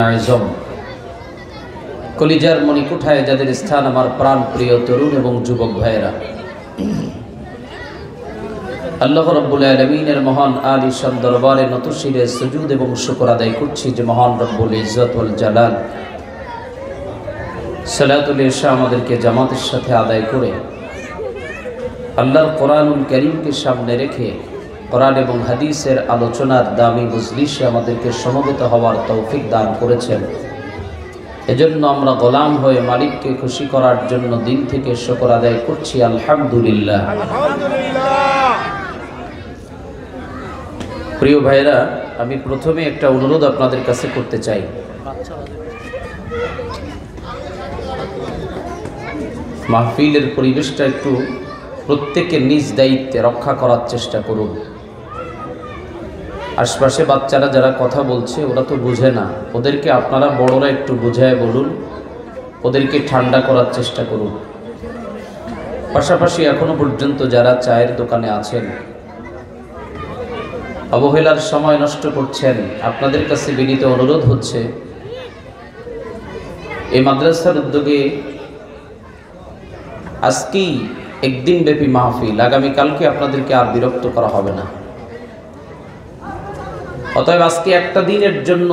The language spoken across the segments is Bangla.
আজম কলিজার মণিকুঠায় যাদের স্থান আমার প্রাণ প্রিয় তরুণ এবং যুবক ভাইয়েরা, আল্লাহ রাব্বুল আলামিনের মহান আলিশান দরবারে নতশিরে সুজুদ এবং শুকর আদায় করছি যে মহান রব্বুল ইজ্জত ওয়াল জালাল সালাতুল ইশা আমাদেরকে জামাতের সাথে আদায় করে আল্লাহর কোরআনুল কারীমকে সামনে রেখে কোরআন এবং হাদিসের আলোচনার দামি মজলিসে আমাদেরকে সমবেত হওয়ার তৌফিক দান করেছেন। এজন্য আমরা গোলাম হয়ে মালিককে খুশি করার জন্য দিল থেকে শুকর আদায় করছি আলহামদুলিল্লাহ। প্রিয় ভাইরা, আমি প্রথমে একটা অনুরোধ আপনাদের কাছে করতে চাই। মাহফিলের পরিবেশটা একটু প্রত্যেকে নিজ দায়িত্বে রক্ষা করার চেষ্টা করুন। আশপাশে বাচ্চারা যারা কথা বলছে ওরা তো বুঝে না, ওদেরকে আপনারা বড়রা একটু বুঝায় বলুন, ওদেরকে ঠান্ডা করার চেষ্টা করুন। পাশাপাশি এখনো পর্যন্ত যারা চায়ের দোকানে আছেন, অবহেলার সময় নষ্ট করছেন, আপনাদের কাছে বিনীত অনুরোধ হচ্ছে এই মাদ্রাসার উদ্যোগে আজকেই একদিন ব্যাপী মাহফিল, আগামীকালকে আপনাদেরকে আর বিরক্ত করা হবে না। অতএব আজকে একটা দিনের জন্য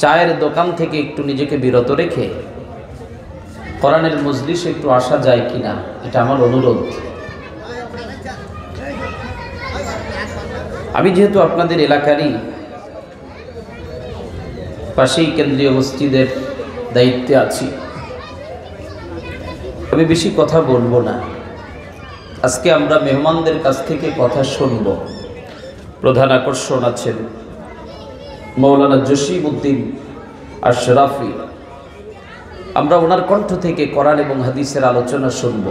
চায়ের দোকান থেকে একটু নিজেকে বিরত রেখে কোরআনের মজলিসে একটু আসা যায় কিনা, এটা আমার অনুরোধ। আমি যেহেতু আপনাদের এলাকারই পাশেই কেন্দ্রীয় মসজিদের দায়িত্বে আছি, আমি বেশি কথা বলবো না। আজকে আমরা মেহমানদের কাছ থেকে কথা শুনব। প্রধান আকর্ষণ আছেন মৌলানা জসিমউদ্দিন আশরাফি। আমরা ওনার কণ্ঠ থেকে কোরআন এবং হাদিসের আলোচনা শুনব।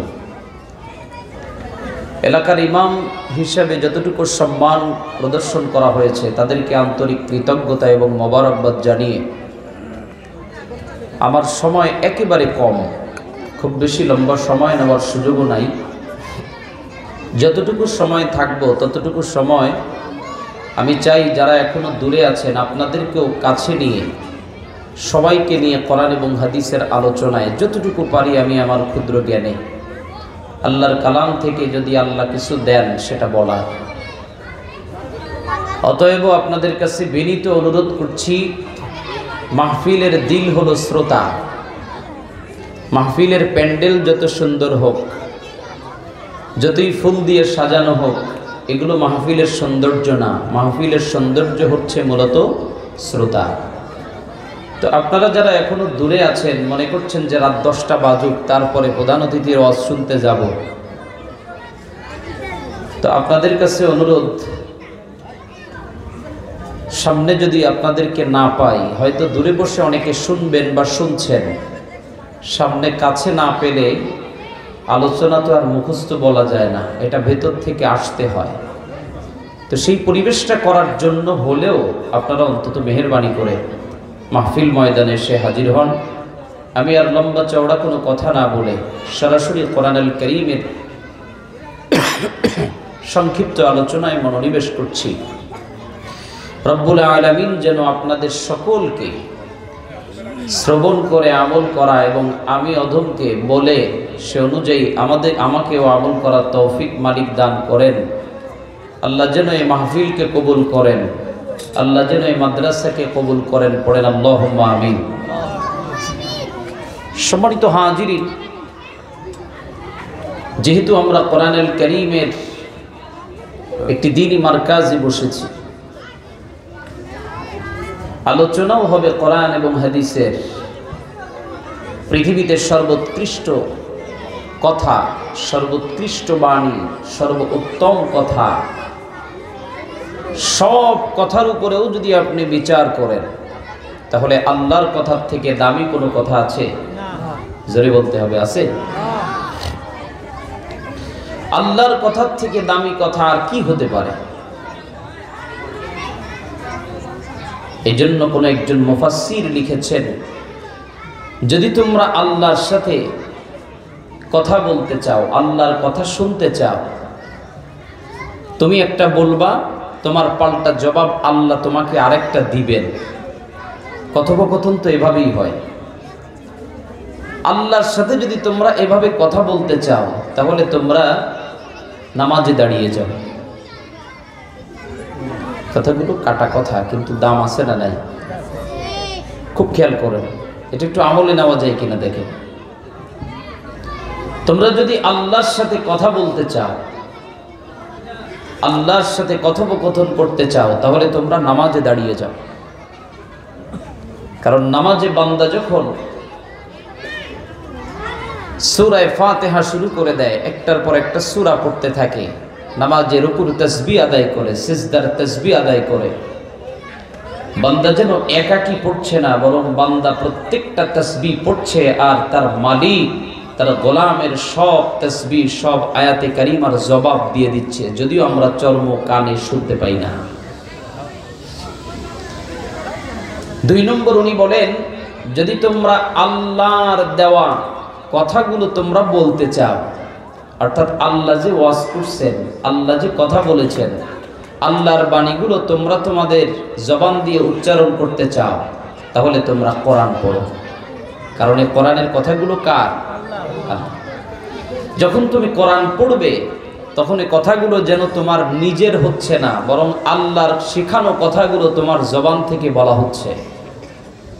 এলাকার ইমাম হিসাবে যতটুকু সম্মান প্রদর্শন করা হয়েছে তাদেরকে আন্তরিক কৃতজ্ঞতা এবং মোবারকবাদ জানিয়ে, আমার সময় একেবারে কম, খুব বেশি লম্বা সময় নেওয়ার সুযোগও নাই। যতটুকু সময় থাকবো ততটুকু সময় আমি চাই যারা এখনো দূরে আছেন আপনাদেরকেও কাছে নিয়ে, সবাইকে নিয়ে কোরআন এবং হাদিসের আলোচনায় যতটুকু পারি আমি আমার ক্ষুদ্র জ্ঞানে আল্লাহর কালাম থেকে যদি আল্লাহ কিছু দেন সেটা বলা। অতএব আপনাদের কাছে বিনীত অনুরোধ করছি, মাহফিলের দিল হলো শ্রোতা। মাহফিলের প্যান্ডেল যত সুন্দর হোক, যতই ফুল দিয়ে সাজানো হোক, এগুলো মাহফিলের সৌন্দর্য না। মাহফিলের সৌন্দর্য হচ্ছে মূলত শ্রোতা। তো আপনারা যারা এখনো দূরে আছেন, মনে করছেন যে রাত 10টা বাজুক তারপরে প্রধান অতিথির ওয়াজ শুনতে যাব, তো আপনাদের কাছে অনুরোধ, সামনে যদি আপনাদেরকে না পাই, হয়তো দূরে বসে অনেকে শুনবেন বা শুনছেন, সামনে কাছে না পেলে আলোচনা তো আর মুখস্থ বলা যায় না, এটা ভেতর থেকে আসতে হয়। তো সেই পরিবেশটা করার জন্য হলেও আপনারা অন্তত মেহেরবানি করে মাহফিল ময়দানে এসে হাজির হন। আমি আর লম্বা চওড়া কোনো কথা না বলে সরাসরি কোরআনুল কারীমের সংক্ষিপ্ত আলোচনায় মনোনিবেশ করছি। রব্বুল আলামিন যেন আপনাদের সকলকে শ্রবণ করে আমল করা এবং আমি অধমকে বলে সে অনুযায়ী আমাকেও আমল করার তৌফিক মালিক দান করেন। আল্লাহ যেন এই মাহফিলকে কবুল করেন, আল্লাহ যেন এই মাদ্রাসাকে কবুল করেন। পড়েন আল্লাহুম্মা আমিন। সম্মানিত হাজিরিন, যেহেতু আমরা কোরআনুল কারীমের একটি দ্বীনি মারকাজে বসেছি, আলোচনাও হবে কোরআন এবং হাদিসের। পৃথিবীতে সর্বোৎকৃষ্ট কথা, সর্বোৎকৃষ্ট বাণী, সর্বোত্তম কথা, সব কথার উপরেও যদি আপনি বিচার করেন তাহলে আল্লাহর কথার থেকে দামি কোনো কথা আছে? জোরে বলতে হবে, আছে? আল্লাহর কথার থেকে দামি কথা আর কি হতে পারে? এই জন্য কোনো একজন মুফাসসির লিখেছেন, যদি তোমরা আল্লাহর সাথে কথা বলতে চাও, আল্লাহর কথা শুনতে চাও, তুমি একটা বলবা, তোমার পাল্টা জবাব আল্লাহ তোমাকে আরেকটা দিবেন। কথোপকথন তো এভাবেই হয়। আল্লাহর সাথে যদি তোমরা এভাবে কথা বলতে চাও তাহলে তোমরা নামাজে দাঁড়িয়ে যাও। কথাগুলো কাটা কথা, কিন্তু দাম আছে না নাই খুব খেয়াল করেন, এটা একটু আমলে নেওয়া যায় কিনা দেখেন। তোমরা যদি আল্লাহর সাথে কথা বলতে চাও, আল্লাহর সাথে কথোপকথন করতে চাও, তাহলে তোমরা নামাজে দাঁড়িয়ে যাও। কারণ নামাজে বান্দা যখন সূরা ফাতিহা শুরু করে দেয়, একটার পর একটা সূরা পড়তে থাকে, নামাজে রুকুর তাসবিহ আদায় করে, সিজদার তাসবিহ আদায় করে, বান্দা যেন একাকী পড়ছে না, বরং বান্দা প্রত্যেকটা তাসবিহ পড়ছে আর তার মালিক তার গোলামের সব তাসবিহ, সব আয়াতে কারিমার জবাব দিয়ে দিচ্ছে, যদিও আমরা চর্ম কানে শুনতে পাই না। 2 নম্বর উনি বলেন, যদি তোমরা আল্লাহর দেওয়া কথাগুলো তোমরা বলতে চাও, অর্থাৎ আল্লাহ যে ওয়াজ করছেন, আল্লাহ যে কথা বলেছেন, আল্লাহর বাণীগুলো তোমরা তোমাদের জবান দিয়ে উচ্চারণ করতে চাও, তাহলে তোমরা কোরআন পড়ো। কারণ এই কোরআনের কথাগুলো কার? আল্লাহ। যখন তুমি কোরআন পড়বে তখন এই কথাগুলো যেন তোমার নিজের হচ্ছে না, বরং আল্লাহর শেখানো কথাগুলো তোমার জবান থেকে বলা হচ্ছে।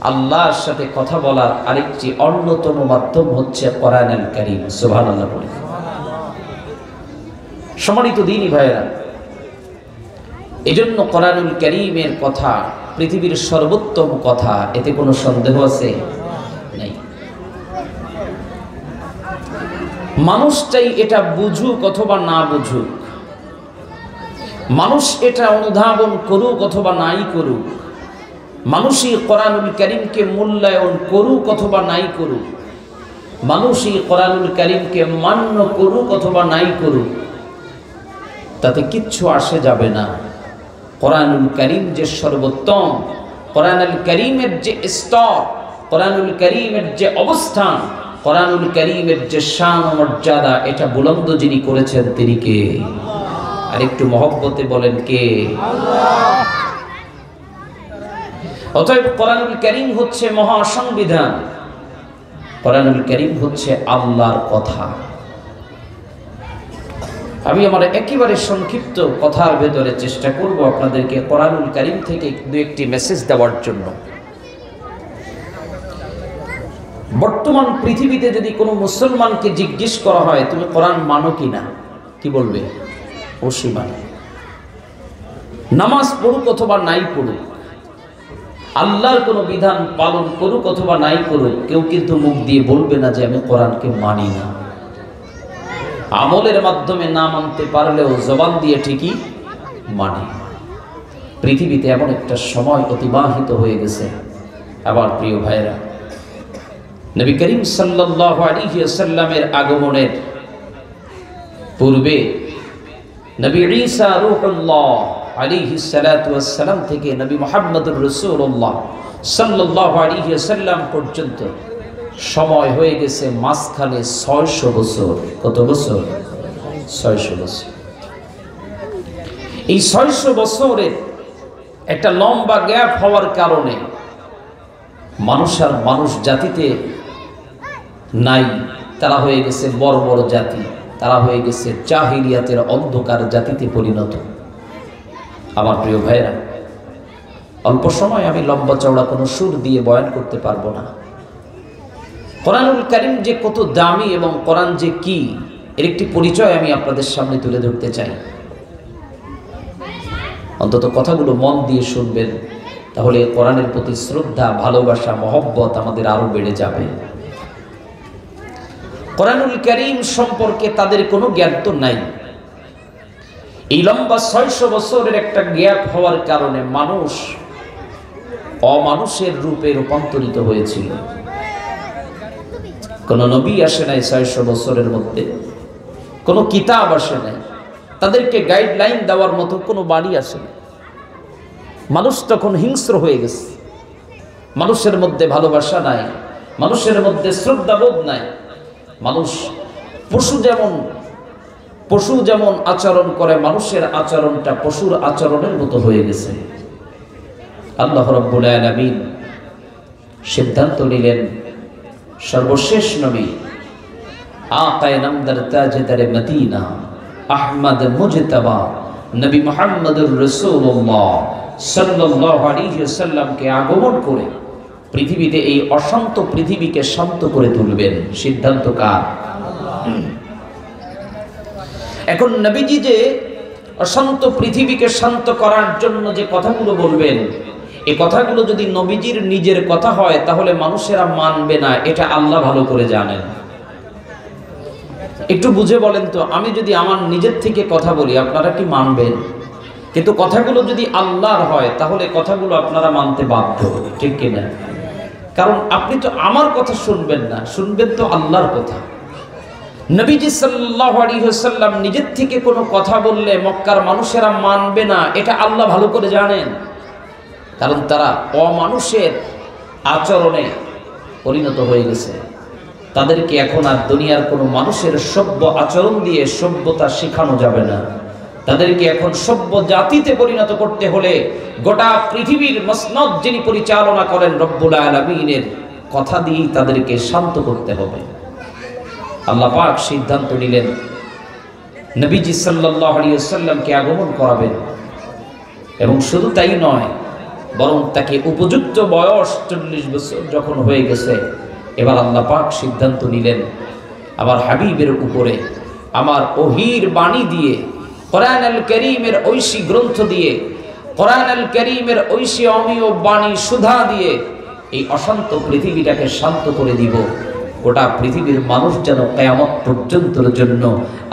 আল্লাহর সাথে কথা বলার আরেকটি অন্যতম মাধ্যম হচ্ছে কোরআনুল কারীম। সুবহানাল্লাহ বলে। সম্মানিত দ্বীনী ভাইয়েরা, এজন্য কোরআনুল কারীমের কথা পৃথিবীর সর্বোত্তম কথা, এতে কোনো সন্দেহ আছে? নেই। মানুষটাই এটা বুঝুক অথবা না বুঝুক, মানুষ এটা অনুধাবন করুক অথবা নাই করুক, মানুষই কোরআনুল কারীমকে মূল্যায়ন করুক অথবা নাই করুক, মানুষই কোরআনুল কারীমকে মান্য করুক অথবা নাই করুক, তাতে কিচ্ছু আসে যাবে না। কোরআনুল কারীম যে সর্বোত্তম, কোরআনুল কারীমের যে স্তর, কোরআনুল কারীমের যে অবস্থান, কোরআনুল কারীমের যে শান ও মর্যাদা, এটা বুলন্দ যিনি করেছেন তিনি কে? আর একটু মহব্বতে বলেন কে? আল্লাহ। অতএব কোরআনুল কারীম হচ্ছে মহা সংবিধান, কোরআনুল কারীম হচ্ছে আল্লাহর কথা। আমি আমার একেবারে সংক্ষিপ্ত কথার ভেতরে চেষ্টা করব আপনাদেরকে কোরআনুল কারীম থেকে 2-1টি মেসেজ দেওয়ার জন্য। বর্তমান পৃথিবীতে যদি কোনো মুসলমানকে জিজ্ঞেস করা হয় তুমি কোরআন মানো কিনা, কি বলবে? অবশ্যই মানে। নামাজ পড়ুক অথবা নাই পড়ুক, আল্লাহর কোনো বিধান পালন করুক অথবা নাই করুক, কেউ কিন্তু মুখ দিয়ে বলবে না যে আমি কোরআনকে মানি না। আমলের মাধ্যমে না মানতে পারলেও জবান দিয়ে ঠিকই মানে। পৃথিবীতে এমন একটা সময় অতিবাহিত হয়ে গেছে। আবার প্রিয় ভাইরা, নবী করিম সাল্লাল্লাহু আলাইহি ওয়াসাল্লামের আগমনের পূর্বে নবী ঈসা রূহুল্লাহ আলাইহিস সালাতু ওয়াস সালাম থেকে নবী মুহাম্মদুর রাসূলুল্লাহ সাল্লাল্লাহু আলাইহি ওয়াসাল্লাম পর্যন্ত সময় হয়ে গেছে মাঝখানে 600 বছর। কত বছর? 600 বছর। এই 600 বছরের একটা লম্বা গ্যাপ হওয়ার কারণে মানুষ আর মানুষ জাতিতে নাই, তারা হয়ে গেছে বর্বর জাতি, তারা হয়ে গেছে জাহিলিয়াতের অন্ধকার জাতিতে পরিণত। আমার প্রিয় ভাইরা, অল্প সময় আমি লম্বা চওড়া কোনো সুর দিয়ে বয়ান করতে পারবো না। কোরআনুল কারীম যে কত দামি এবং কোরআন যে কি, এর একটি পরিচয় আমি আপনাদের সামনে তুলে ধরতে চাই। অন্তত কথাগুলো মন দিয়ে শুনবেন, তাহলে কোরআনের প্রতি শ্রদ্ধা, ভালোবাসা, মহব্বত আমাদের আরো বেড়ে যাবে। কোরআনুল কারীম সম্পর্কে তাদের কোনো জ্ঞান তো নাই। এই লম্বা 600 বছরের একটা গ্যাপ হওয়ার কারণে মানুষ অমানুষের রূপে রূপান্তরিত হয়েছিল। কোনো নবী আসে নাই 600 বছরের মধ্যে, কোনো কিতাব আসে নাই, তাদেরকে গাইডলাইন দেওয়ার মতো কোনো বাণী আসে না। মানুষ তখন হিংস্র হয়ে গেছে, মানুষের মধ্যে ভালোবাসা নাই, মানুষের মধ্যে শ্রদ্ধাবোধ নাই। মানুষ পশু যেমন আচরণ করে, মানুষের আচরণটা পশুর আচরণের মতো হয়ে গেছে। আল্লাহ রাব্বুল আলামিন সিদ্ধান্ত নিলেন সর্বশেষ নবী আকায়ে নামদার তাজদারে মদিনা আহমদ মুজতবা নবী মুহাম্মদুর রাসূলুল্লাহ সাল্লাল্লাহু আলাইহি ওয়াসাল্লামকে আগমন করে পৃথিবীতে এই অশান্ত পৃথিবীকে শান্ত করে তুলবেন। সিদ্ধান্ত কার? এখন নবীজি যে অশান্ত পৃথিবীকে শান্ত করার জন্য যে কথাগুলো বলবেন, এই কথাগুলো যদি নবীজির নিজের কথা হয় তাহলে মানুষেরা মানবে না, এটা আল্লাহ ভালো করে জানেন। একটু বুঝে বলেন তো, আমি যদি আমার নিজের থেকে কথা বলি আপনারা কি মানবেন? কিন্তু কথাগুলো যদি আল্লাহর হয় তাহলে কথাগুলো আপনারা মানতে বাধ্য, ঠিক কিনা? কারণ আপনি তো আমার কথা শুনবেন না, শুনবেন তো আল্লাহর কথা। নবীজি সাল্লাল্লাহু আলাইহি ওয়াসাল্লাম নিজের থেকে কোনো কথা বললে মক্কার মানুষেরা মানবে না, এটা আল্লাহ ভালো করে জানেন। কারণ তারা অমানুষের আচরণে পরিণত হয়ে গেছে। তাদেরকে এখন আর দুনিয়ার কোনো মানুষের সভ্য আচরণ দিয়ে সভ্যতা শেখানো যাবে না। তাদেরকে এখন সভ্য জাতিতে পরিণত করতে হলে গোটা পৃথিবীর মসনদ যিনি পরিচালনা করেন রব্বুল আলামিনের কথা দিয়েই তাদেরকে শান্ত করতে হবে। আল্লাহ পাক সিদ্ধান্ত নিলেন নবীজি সাল্লাল্লাহু আলাইহি ওয়াসাল্লামকে আগমন করাবেন, এবং শুধু তাই নয়, বরং তাকে উপযুক্ত বয়স 40 বছর যখন হয়ে গেছে, এবার আল্লাহ পাক সিদ্ধান্ত নিলেন আমার হাবিবের উপরে আমার ওহীর বাণী দিয়ে, কোরআন আল কারীমের ঐশী গ্রন্থ দিয়ে, কোরআন আল কারীমের ঐশী অমীয় বাণী সুধা দিয়ে এই অশান্ত পৃথিবীটাকে শান্ত করে দিব। গোটা পৃথিবীর মানুষ যেন কিয়ামত পর্যন্তের জন্য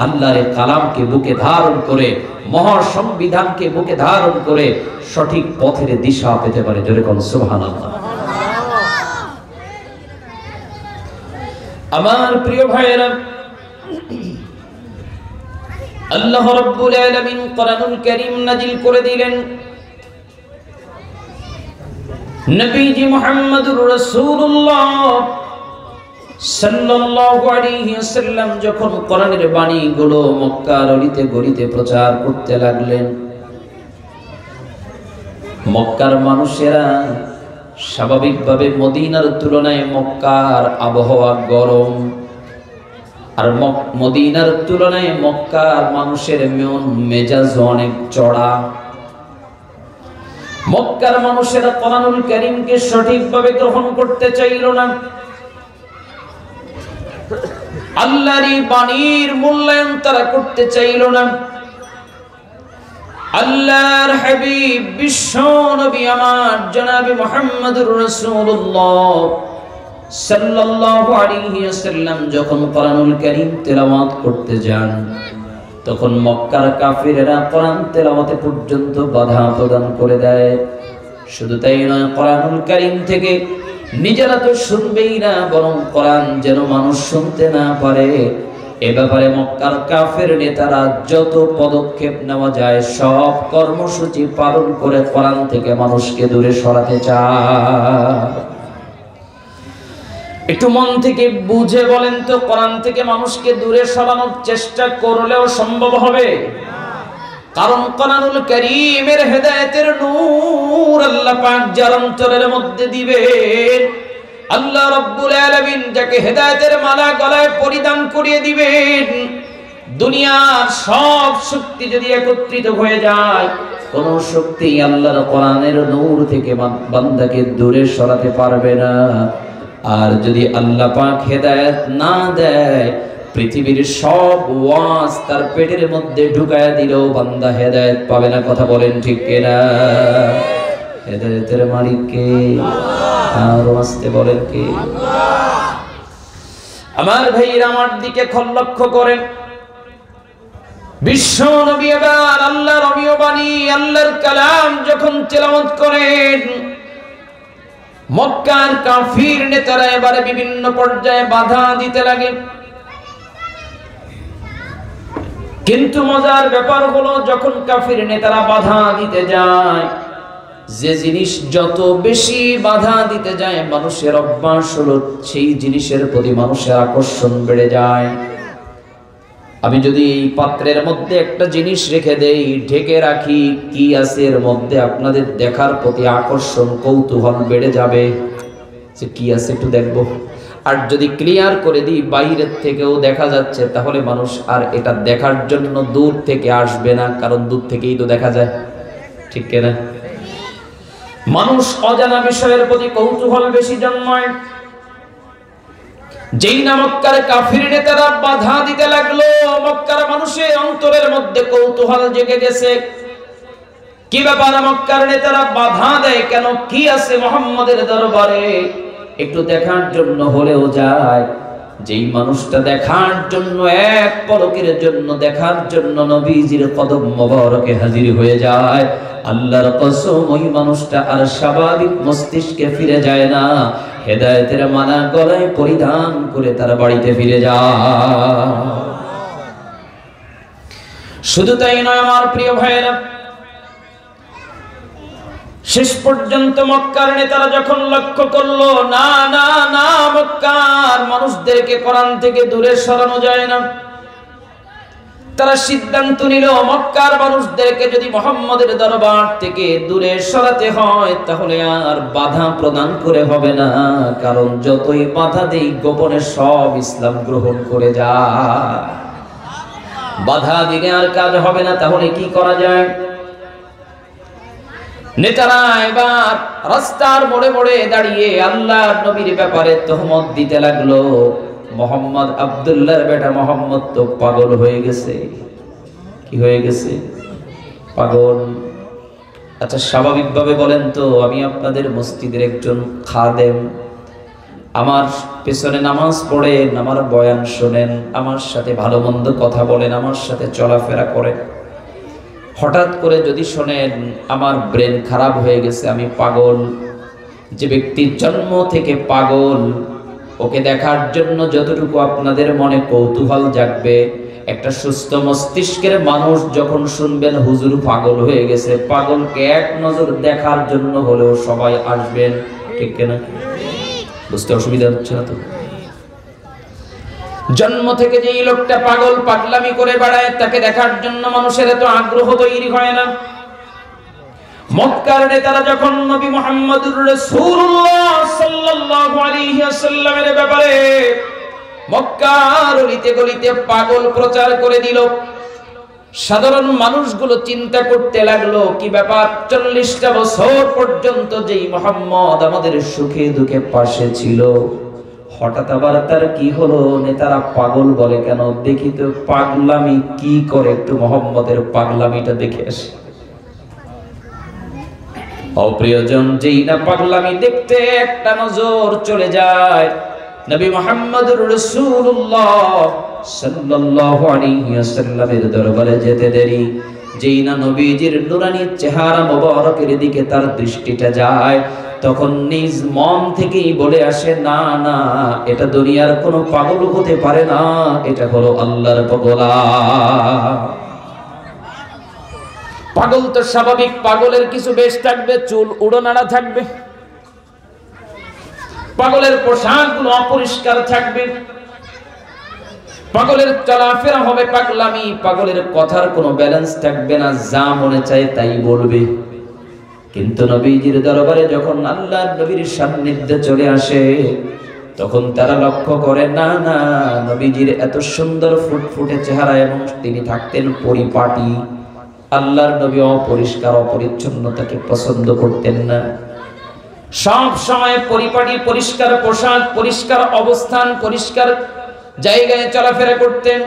আল্লাহর কালামকে বুকে ধারণ করে, মহা সংবিধানকে বুকে ধারণ করে সঠিক পথের দিশা পেতে পারে। জোরে কোন সুবহানাল্লাহ। আমার প্রিয় ভাইয়েরা, আল্লাহ রাব্বুল আলামিন কোরআনুল কারীম নাজিল করে দিলেন। নবীজি মুহাম্মদুর রাসূলুল্লাহ সাল্লাল্লাহু আলাইহি ওয়াসাল্লাম যখন কোরআনের বাণীগুলো মক্কার অলিতে গলিতে প্রচার করতে লাগলেন, মক্কার মানুষেরা স্বাভাবিকভাবে মদিনার তুলনায় মক্কার আবহাওয়া গরম, আর মদিনার তুলনায় মক্কার মানুষের মন মেজাজ অনেক চড়া। মক্কার মানুষেরা কোরআনুল কারীমকে সঠিকভাবে গ্রহণ করতে চাইল না, আল্লাহর বাণীর মূল্যায়ন তারা করতে চাইল না। আল্লাহর হাবিব বিশ্ব নবী আমার জনাবে মুহাম্মদুর রাসূলুল্লাহ সাল্লাল্লাহু আলাইহি ওয়াসাল্লাম যখন কোরআনুল কারীম তেলাওয়াত করতে যান, তখন মক্কার কাফিরেরা কোরআন তেলাওয়াতে পর্যন্ত বাধা প্রদান করে দেয়। শুধু তাই নয়, কোরআনুল কারীম থেকে নিজেরা তো শুনবেই না, বরং কোরআন যেন মানুষ শুনতে না পারে এ ব্যাপারে মক্কার কাফের নেতারা যত পদক্ষেপ নেওয়া যায় সব কর্মসূচি পালন করে কোরআন থেকে মানুষকে দূরে সরাতে চায়। একটু মন থেকে বুঝে বলেন তো, কোরআন থেকে মানুষকে দূরে সরানোর চেষ্টা করলেও সম্ভব হবে? কারণ কোরআনুল কারীমের হেদায়েতের নূর আল্লাহ পাক যার অন্তরের মধ্যে দিবেন, আল্লাহ রাব্বুল আলামিন যাকে হেদায়েতের মালা গলায় পরিধান করিয়ে দিবেন, দুনিয়ার সব শক্তি যদি একত্রিত হয়ে যায়, কোন শক্তি আল্লাহর কোরআনের নূর থেকে বান্দাকে দূরে সরাতে পারবে না। আর যদি আল্লাহ পাক হেদায়েত না দেয়, পৃথিবীর সব ওয়াজ তার পেটের মধ্যে ঢুকায়া দিলেও বান্দা হেদায়েত পাবে না। কথা বলেন ঠিক কিনা? হেদায়েতের মালিক কে? আর আসতে বলেন কে? আমার ভাইরা আমার দিকে লক্ষ্য করেন। বিশ্ব নবী এবার আল্লাহর অমীয় বাণী, আল্লাহর কালাম যখন তেলাওয়াত করেন, মক্কার কাফির নেতারা এবারে বিভিন্ন পর্যায়ে বাধা দিতে লাগে। কিন্তু মজার ব্যাপার হলো, যখন কাফির নেতারা বাধা দিতে যায়, যে জিনিস যত বেশি বাধা দিতে যায় মানুষের অভ্যাস হলো সেই জিনিসের প্রতি মানুষের আকর্ষণ বেড়ে যায়। আমি যদি এই পাত্রের মধ্যে একটা জিনিস রেখে দেই, ঢেকে রাখি, কি আছে এর মধ্যে, আপনাদের দেখার প্রতি আকর্ষণ কৌতূহল বেড়ে যাবে। যে কি আছে একটু দেখবো। আর যদি ক্লিয়ার করে দিই বাইরের থেকেও দেখা যাচ্ছে, তাহলে মানুষ আর এটা দেখার জন্য দূর থেকে আসবে না, কারণ দূর থেকেই তো দেখা যায়, ঠিক কিনা? মানুষ অজানা বিষয়ের প্রতি কৌতূহল বেশি জন্মায়। যেই না মক্কার কাফির নেতারা বাধা দিতে লাগলো, মক্কার মানুষের অন্তরের মধ্যে কৌতূহল জেগে গেছে। কি ব্যাপার, মক্কার নেতারা বাধা দেয় কেন? কি আছে মুহাম্মদের দরবারে? একটু দেখার জন্য হলেও যায়। যেই মানুষটা দেখার জন্য, এক পলকের জন্য দেখার জন্য নবীজির কদম মোবারকে হাজির হয়ে যায়, আল্লাহর কসম ওই মানুষটা আর স্বাভাবিক মস্তিষ্কে ফিরে যায় না, হেদায়েতের মালা গলায় পরিধান করে তার বাড়িতে ফিরে যায়। শুধু তাই নয় আমার প্রিয় ভাইয়েরা, শেষ পর্যন্ত মক্কার নেতারা যখন লক্ষ্য করলো না না না, মক্কার মানুষদেরকে কোরআন থেকে দূরে সরানো যায় না, তারা সিদ্ধান্ত নিল মক্কার মানুষদেরকে যদি মুহাম্মদের দরবার থেকে দূরে সরাতে হয় তাহলে আর বাধা প্রদান করে হবে না, কারণ যতই বাধা দেই গোপনে সব ইসলাম গ্রহণ করে যায়। বাধা দিলে আর কাজ হবে না, তাহলে কি করা যায়? নেতারা এবার রাস্তার মোড়ে মোড়ে দাঁড়িয়ে আল্লাহর নবীর ব্যাপারে তহমত দিতে লাগলো। মোহাম্মদ আব্দুল্লাহর বেটা মোহাম্মদ তো পাগল হয়ে গেছে। কি হয়ে গেছে? পাগল। আচ্ছা স্বাভাবিকভাবে বলেন তো, আমি আপনাদের মসজিদের একজন খাদেম, আমার পেছনে নামাজ পড়েন, আমার বয়ান শোনেন, আমার সাথে ভালো মন্দ কথা বলেন, আমার সাথে চলাফেরা করেন, হঠাৎ করে যদি শোনেন আমার ব্রেন খারাপ হয়ে গেছে, আমি পাগল, যে ব্যক্তির জন্ম থেকে পাগল, ওকে দেখার জন্য যতটুকু আপনাদের মনে কৌতূহল জাগবে, একটা সুস্থ মস্তিষ্কের মানুষ যখন শুনবেন হুজুর পাগল হয়ে গেছে, পাগলকে এক নজর দেখার জন্য হলেও সবাই আসবেন, ঠিক কিনা? বুঝতে অসুবিধা হচ্ছে না তো? জন্ম থেকে যেই লোকটা পাগল পাগলামি করে বেড়ায়, তাকে দেখার জন্য মানুষের এত আগ্রহ তৈরি হয় না। মক্কার নেতারা যখন নবী মুহাম্মদুর রাসূলুল্লাহ সাল্লাল্লাহু আলাইহি ওয়াসাল্লামের ব্যাপারে মক্কার অলিতে গলিতে পাগল প্রচার করে দিল, সাধারণ মানুষগুলো চিন্তা করতে লাগলো কি ব্যাপার, 40টা বছর পর্যন্ত যেই মুহাম্মদ আমাদের সুখে দুঃখে পাশে ছিল, হঠাৎ আবার তার কি হলো? নেতারা পাগল বলে কেন? দেখি তো পাগলামি কি করে, একটু মুহাম্মদের পাগলামিটা দেখে আসি। অপ্রিয়জন যেই না পাগলামি দেখতে একটা নজর চলে যায় নবী মুহাম্মদুর রাসূলুল্লাহ সাল্লাল্লাহু আলাইহি ওয়াসাল্লামের দরবারে যেতে দেরি, যেই না নবীজির নুরানি চেহারা মোবারকের দিকে তার দৃষ্টিটা যায়, তখন নিজ মন থেকেই বলে আসে না না, এটা দুনিয়ার কোনো পাগল হতে পারে না, এটা হলো আল্লাহর পাগলা। পাগল তো স্বাভাবিক, পাগলের কিছু বেশ থাকবে, চুল উড়োনাড়া থাকবে, পাগলের পোশাকগুলো অপরিষ্কার থাকবে, পাগলের চলাফেরা হবে পাগলামি, পাগলের কথার কোনো ব্যালেন্স থাকবে না, যা মনে চায় তাই বলবে। কিন্তু নবীজির দরবারে যখন আল্লাহর নবীর সান্নিধ্যে চলে আসে, তখন তারা লক্ষ্য করে না না, নবীজির এত সুন্দর ফুটফুটে চেহারা এবং তিনি থাকতেন পরিপাটি, আল্লাহর নবী অপরিষ্কার অপরিচ্ছন্নতাকে পছন্দ করতেন না, সব সময় পরিপাটি, পরিষ্কার পোশাক, পরিষ্কার অবস্থান, পরিষ্কার জায়গায় চলাফেরা করতেন।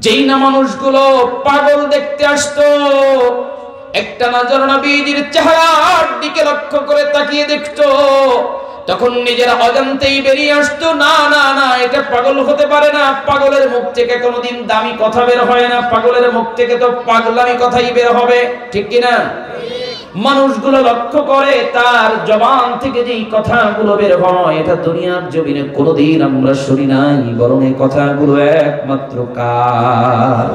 যেই না মানুষগুলো পাগল দেখতে আসতো, একটা নজর নবীজির চেহারার দিকে লক্ষ্য করে তাকিয়ে দেখতো, তখন নিজেরা অজান্তেই বেরিয়ে আসতো না না না, এটা পাগল হতে পারে না, পাগলের মুখ থেকে কোনোদিন দামি কথা বের হয় না, পাগলের মুখ থেকে তো পাগলামি কথাই বের হবে, ঠিক কিনা? মানুষগুলো লক্ষ্য করে তার জবান থেকে যেই কথাগুলো বের হয়, এটা দুনিয়ার জমিনে কোনোদিন আমরা শুনি নাই, বরং এই কথাগুলো একমাত্র কার?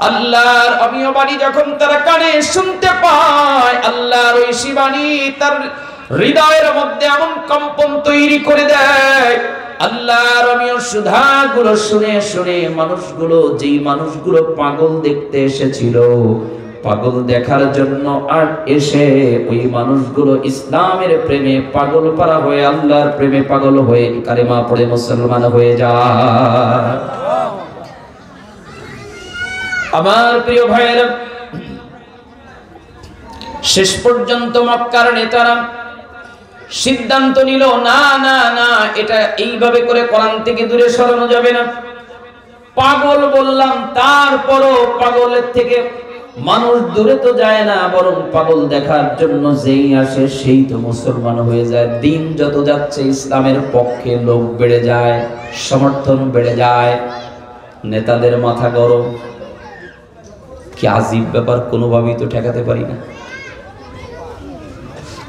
আল্লাহর অমীয় বাণী যখন তারা কানে শুনতে পায়, আল্লাহর ওই শিবানী তার হৃদয়ের মধ্যে এমন কম্পন তৈরি করে দেয়, আল্লাহর অমীয় সুধাগুলো শুনে শুনে মানুষগুলো, যেই মানুষগুলো পাগল দেখতে এসেছিল, পাগল দেখার জন্য আর এসে ওই মানুষগুলো ইসলামের প্রেমে পাগল পারা হয়ে আল্লাহর প্রেমে পাগল হয়ে কালেমা পড়ে মুসলমান হয়ে যায়। আমার প্রিয় ভাইয়েরা, শেষ পর্যন্ত মক্কার নেতারা সিদ্ধান্ত নিল, না না না, এটা এইভাবে করে কোরআন থেকে দূরে সরানো যাবে না। পাগল বললাম, তারপরও পাগলের থেকে মানুষ দূরে তো যায় না, বরং পাগল দেখার জন্য যেই আসে সেই তো মুসলমান হয়ে যায়। দিন যত যাচ্ছে ইসলামের পক্ষে লোক বেড়ে যায়, সমর্থন বেড়ে যায়, নেতাদের মাথা গরম। কি আজীব ব্যাপার, কোনোভাবেই তো ঠেকাতে পারি না।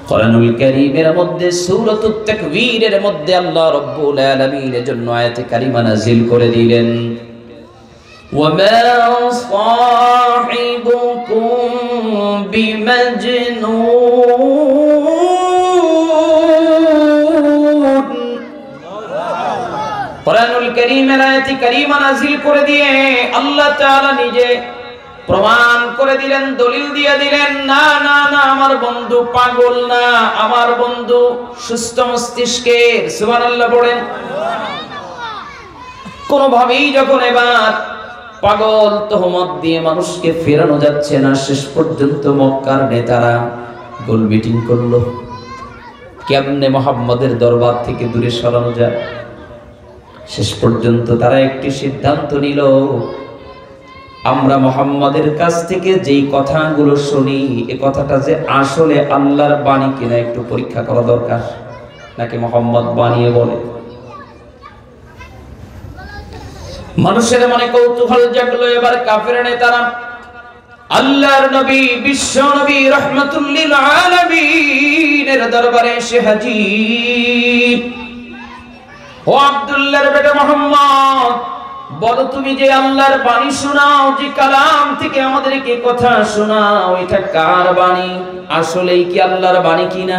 কোরআনুল কারীমের মধ্যে সূরাতুত তাকবীরের মধ্যে আল্লাহ রাব্বুল আলামিনের জন্য আয়াতে কারিমা নাযিল করে দিলেন, ওয়ামা সাহিবুকুম বিমাজনুন। কোরআনুল কারীমের আয়াতে কারিমা নাযিল করে দিয়ে আল্লাহ তাআলা নিজে প্রমাণ করে দিলেন, দলিল দিয়ে দিলেন, না না না, আমার বন্ধু পাগল না, আমার বন্ধু সুস্থ মস্তিষ্কের। সুবহানাল্লাহ পড়েন। কোনোভাবেই যখন এবার পাগল তহমত দিয়ে মানুষকে ফেরানো যাচ্ছে না, শেষ পর্যন্ত মক্কার নেতারা গোল মিটিং করলো, কেমনে মুহাম্মদের দরবার থেকে দূরে সরানো যায়। শেষ পর্যন্ত তারা একটি সিদ্ধান্ত নিল, আমরা মুহাম্মাদের কাছ থেকে যেই কথাগুলো শুনি, এ কথাটা যে আসলে আল্লাহর বাণী কিনা একটু পরীক্ষা করা দরকার, নাকি মুহাম্মদ বানিয়ে বলে। মানুষের মনে কৌতূহল জাগলো। এবার কাফের নেতারা আল্লাহর নবী, বিশ্ব নবী রাহমাতুল লিল আলামিনের দরবারে এসে হাজির। ও আব্দুল্লাহর বেটা মুহাম্মদ, বলো তুমি যে আল্লাহর বাণী শোনাও, যে কালাম থেকে আমাদেরকে কথা শোনাও, এটা কার বাণী? আসলেই কি আল্লাহর বাণী কিনা?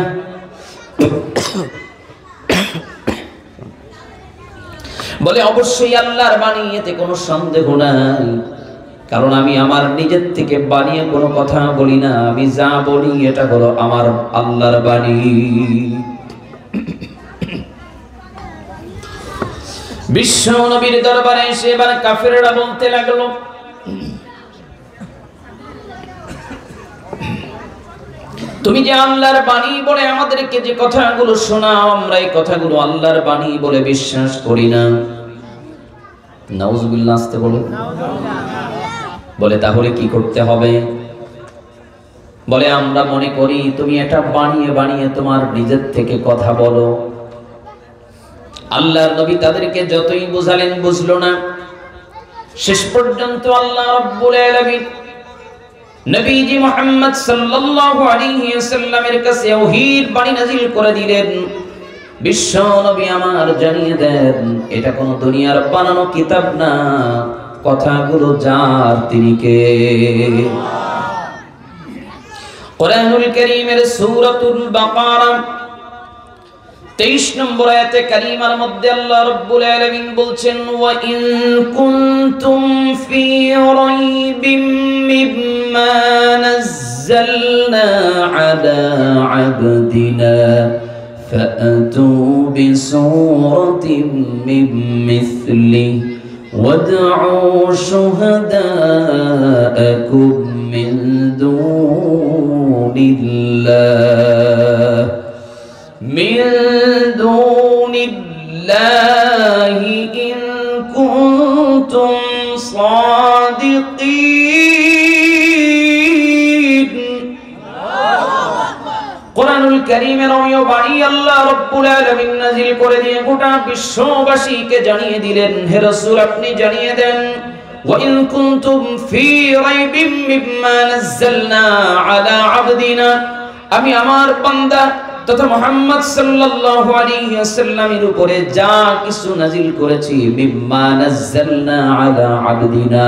বলে অবশ্যই আল্লাহর বাণী, এতে কোনো সন্দেহ নাই, কারণ আমি আমার নিজের থেকে বানিয়ে কোনো কথা বলি না, আমি যা বলি এটা হলো আমার আল্লাহর বাণী। বিশ্ব নবীর দরবারে এসে এবার কাফেররা বলতে লাগলো, তুমি যে আল্লাহর বাণী বলে আমাদেরকে যে কথাগুলো শোনাও, আমরা এই কথাগুলো আল্লাহর বাণী বলে বিশ্বাস করি না। নাউজুবিল্লাহ, আসতে বলো। বলে তাহলে কি করতে হবে? বলে আমরা মনে করি তুমি এটা বানিয়ে বানিয়ে তোমার নিজের থেকে কথা বলো। আল্লাহর নবী তাদেরকে যতই বুঝালেন বুঝলো না। শেষ পর্যন্ত আল্লাহ রাব্বুল আলামিন নবীজি মুহাম্মদ সাল্লাল্লাহু আলাইহি ওয়াসাল্লামের কাছে ওহীর বাণী নাযিল করে দিলেন। বিশ্ব নবী আমার জানিয়ে দেন, এটা কোনো দুনিয়ার বানানো কিতাব না, কথাগুলো যার তিনি কে। কোরআনুল কারীমের সূরাতুল বাকারা 23 নম্বর আয়াতে কারিমার মধ্যে আল্লাহ রাব্বুল আলামিন বলছেন, ওয়া ইন কুনতুম ফি রাইবিম মিম্মা নাযালনা আলা আবদিনা ফাআতু বিসূরাতিন মিন মিসলিহি ওয়াদউ শুহাদাআকুম মিন দুনিল্লাহ من دون الله إن كنتم صادقين। কোরআনুল কারীমের ওই বাণী আল্লাহ রাব্বুল আলামিন নাযিল করে দিয়ে গোটা বিশ্ববাসীকে জানিয়ে দিলেন, হে রাসূল আপনি জানিয়ে দেন, ওয়া ইন কুনতুম ফি রাইবিম মিম্মা নাযালনা আলা আবদিনা, আমি আমার বান্দা তথা মুহাম্মদ সাল্লাল্লাহু আলাইহি ওয়াসাল্লামের উপরে যা কিছু নাজিল করেছি, মিম্মা নাযালনা আলা আবদিনা,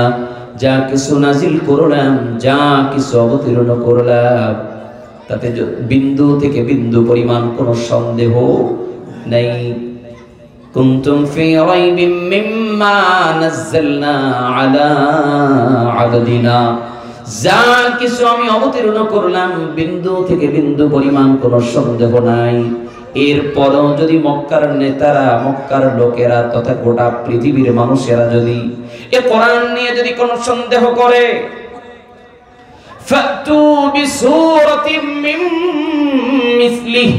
যা কিছু নাজিল করলাম, যা কিছু অবতীর্ণ করলাম, তাতে বিন্দু থেকে বিন্দু পরিমাণ কোনো সন্দেহ নাই। কুনতুম ফি রাইবিম মিম্মা নাযালনা আলা আবদিনা, যা কিছু আমি অবতীর্ণ করলাম বিন্দু থেকে বিন্দু পরিমাণ কোনো সন্দেহ নাই। এরপরও যদি মক্কার নেতারা, মক্কার লোকেরা তথা গোটা পৃথিবীর মানুষেরা যদি এ কোরআন নিয়ে যদি কোনো সন্দেহ করে, ফাতু বিসূরাতিম মিন মিসলিহি,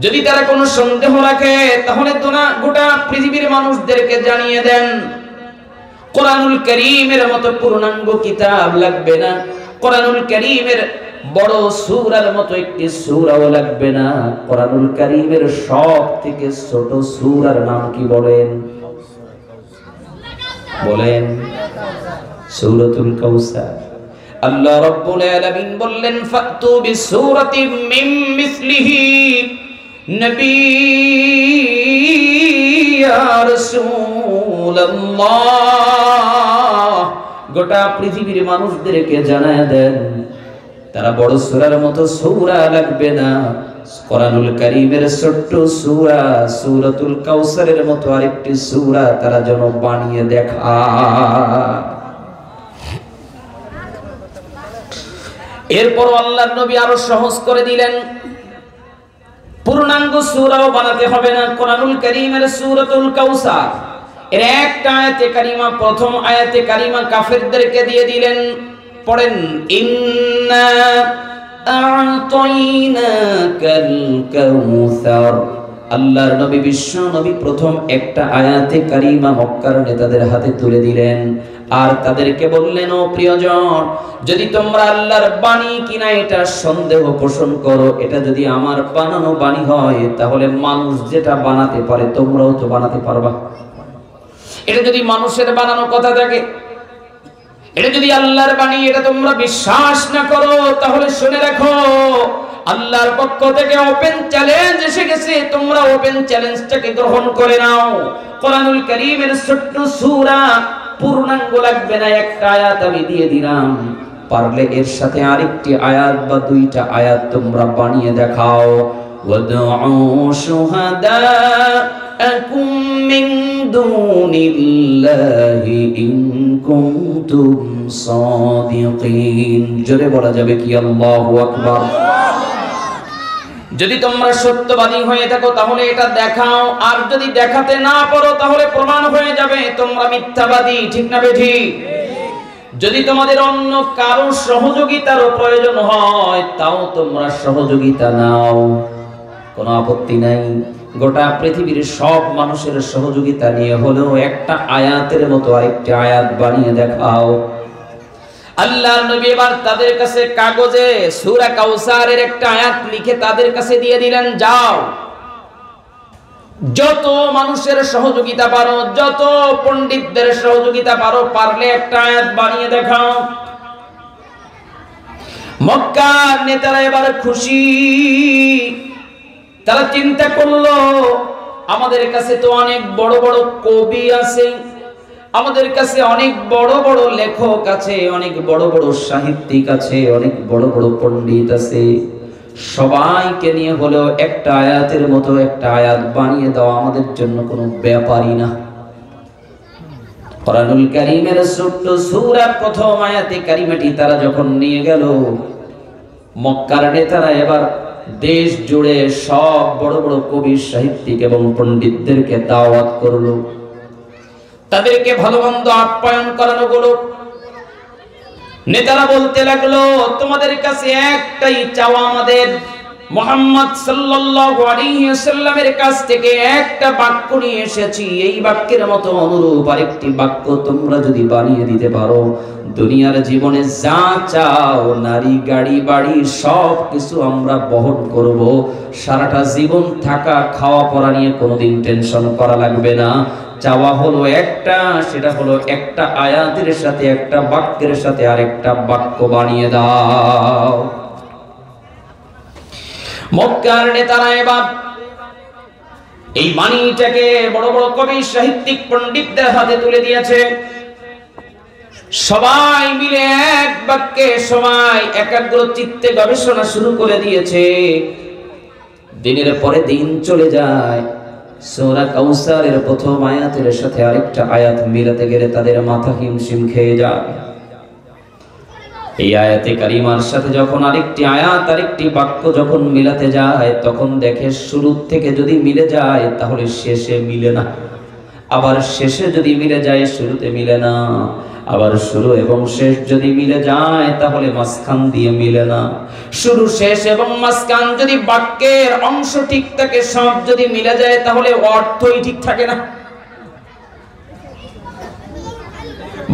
যদি তারা কোনো সন্দেহ রাখে তাহলে গোটা পৃথিবীর মানুষদেরকে জানিয়ে দেন কোরআনুল কারীমের মতো পূর্ণাঙ্গ কিতাব লাগবে না, কোরআনুল কারীমের বড় সূরার মতো একটি সূরাও লাগবে না। কোরআনুল কারীমের সবথেকে ছোট সূরার নাম কি বলেন? বলেন সূরাতুল কাউসার। আল্লাহ রাব্বুল আলামিন বললেন ফাতু বিসূরাতিম মিন মিসলিহি নবী ইয়া রাসূলুল্লাহ, গোটা পৃথিবীর মানুষদেরকে জানায় দেন তারা বড় সূরার মতো সূরা লাগবে না, কোরআনুল কারীমের ছোট্ট সূরা সূরাতুল কাউসারের মতো আরেকটি সূরা তারা যেন বানিয়ে দেখায়। এরপর আল্লাহর নবী আরো সহজ করে দিলেন, পূর্ণাঙ্গ সূরাও বানাতে হবে না, কোরআনুল কারীমের সূরাতুল কাউসার এর একটা আয়াতে কারিমা, প্রথম আয়াতে কারিমা কাফেরদেরকে দিয়ে দিলেন। পড়েন ইন্না আ'তাইনাকাল কাউসার। আল্লাহর নবী বিশ্ব নবী প্রথম একটা আয়াতে কারিমা মক্কার নেতাদের হাতে তুলে দিলেন আর তাদেরকে বললেন, ও প্রিয়জন, যদি তোমরা আল্লাহর বাণী কিনা এটা সন্দেহ পোষণ করো, এটা যদি আমার বানানো বাণী হয় তাহলে মানুষ যেটা বানাতে পারে তোমরাও তো বানাতে পারবা। এটা যদি মানুষের বানানো কথা থাকে, এটা যদি আল্লাহর বাণী, এটা তোমরা বিশ্বাস না করো তাহলে শুনে রাখো আল্লাহর পক্ষ থেকে ওপেন চ্যালেঞ্জ এসে গেছে, তোমরা ওপেন চ্যালেঞ্জটাকে গ্রহণ করে নাও। কোরআনুল কারীমের ছোট্ট সূরা পূর্ণাঙ্গ লাগবে না, একটা আয়াত আমি দিয়ে দিলাম, পারলে এর সাথে আরেকটি আয়াত বা দুইটা আয়াত তোমরা বানিয়ে দেখাও। ওয়াদউ শুহাদাআকুম মিন দুনিল্লাহি ইন কুনতুম সাদিকিন। জোরে বলা যাবে কি আল্লাহু আকবার। যদি তোমরা সত্যবাদী হয়ে থাকো তাহলে এটা দেখাও, আর যদি দেখাতে না পারো তাহলে প্রমাণ হয়ে যাবে তোমরা মিথ্যাবাদী। ঠিক না বেঠিক? যদি তোমাদের অন্য কারো সহযোগিতারও প্রয়োজন হয় তাও তোমরা সহযোগিতা নাও, কোনো আপত্তি নাই। গোটা পৃথিবীর সব মানুষের সহযোগিতা নিয়ে হলেও একটা আয়াতের মতো আরেকটি আয়াত বানিয়ে দেখাও। আল্লাহর নবী এবার তাদের কাছে কাগজে সূরা কাউসারের একটা আয়াত লিখে তাদের কাছে দিয়ে দিলেন, যাও যত মানুষের সহযোগিতা পারো, যত পণ্ডিতদের সহযোগিতা পারো, পারলে একটা আয়াত বানিয়ে দেখাও। মক্কার নেতারা এবার খুশি, তারা চিন্তা করলো আমাদের কাছে তো অনেক বড় বড় কবি আছে, আমাদের কাছে অনেক বড় বড় লেখক আছে, অনেক বড় বড় সাহিত্যিক আছে, অনেক বড় বড় পণ্ডিত আছে, সবাইকে নিয়ে হলেও একটা আয়াতের মতো একটা আয়াত বানিয়ে দেওয়া আমাদের জন্য কোনো ব্যাপারই না। কোরআনুল কারীমের ছোট্ট সূরার প্রথম আয়াতে কারিমাটি তারা যখন নিয়ে গেল, মক্কার নেতারা এবার দেশ জুড়ে সব বড় বড় কবি, সাহিত্যিক এবং পণ্ডিতদেরকে দাওয়াত করলো, তাদেরকে ভালো মন্দ আপ্যায়ন করানো হলো। নেতারা বলতে লাগলো, তোমাদের কাছে একটাই চাওয়া, আমাদের মুহাম্মদ সাল্লাল্লাহু আলাইহি ওয়াসাল্লামের কাছ থেকে একটা বাক্য নিয়ে এসেছি, এই বাক্যের মতো অনুরূপ আরেকটি বাক্য তোমরা যদি বানিয়ে দিতে পারো, দুনিয়ার জীবনে যা চাও, নারী, গাড়ি, বাড়ি সব কিছু আমরা বহন করব, সারাটা জীবন থাকা খাওয়া পড়া নিয়ে কোনোদিন টেনশন করা লাগবে না। চাওয়া হলো একটা, সেটা হলো একটা আয়াতের সাথে, একটা বাক্যের সাথে আরেকটা বাক্য বানিয়ে দাও। মক্কার নেতারা এবার এই বাণীটাকে বড় বড় কবি, সাহিত্যিক, পণ্ডিতদের হাতে তুলে দিয়েছে। সবাই মিলে এক বাক্যে সবাই একাগ্র চিত্তে গবেষণা শুরু করে দিয়েছে। দিনের পরে দিন চলে যায়, সূরা কাউসারের প্রথম আয়াতের সাথে আরেকটা আয়াত মিলাতে গেলে তাদের মাথা হিমশিম খেয়ে যায়। এই আয়াতে কারিমার সাথে যখন আরেকটি আয়াত আরেকটি বাক্য যখন মিলাতে যায় তখন দেখে শুরু থেকে যদি মিলে যায় তাহলে শেষে মিলে না, আবার শেষে যদি মিলে যায় শুরুতে মিলে না, আবার শুরু এবং শেষ যদি মিলে যায় তাহলে মাঝখান দিয়ে মিলে না। শুরু শেষ এবং মাঝখান যদি বাক্যের অংশ ঠিক থাকে, সব যদি মিলে যায় তাহলে অর্থই ঠিক থাকে না।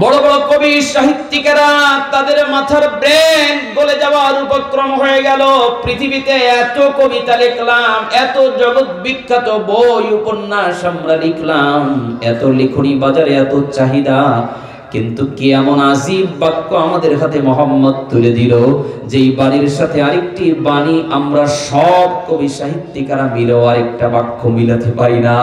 বড় বড় কবি সাহিত্যিকেরা তাদের মাথার ব্রেন গলে যাওয়ার উপক্রম হয়ে গেল। পৃথিবীতে এত কবিতা লিখলাম, এত জগৎ বিখ্যাত বই উপন্যাস আমরা লিখলাম, এত লিখনি বাজারে এত চাহিদা, কিন্তু কি এমন আজীব বাক্য আমাদের হাতে মোহাম্মদ তুলে দিল যেই বাণীর সাথে আরেকটি বাণী আমরা সব কবি সাহিত্যিকেরা মিলেও আরেকটা বাক্য মিলাতে পারি না।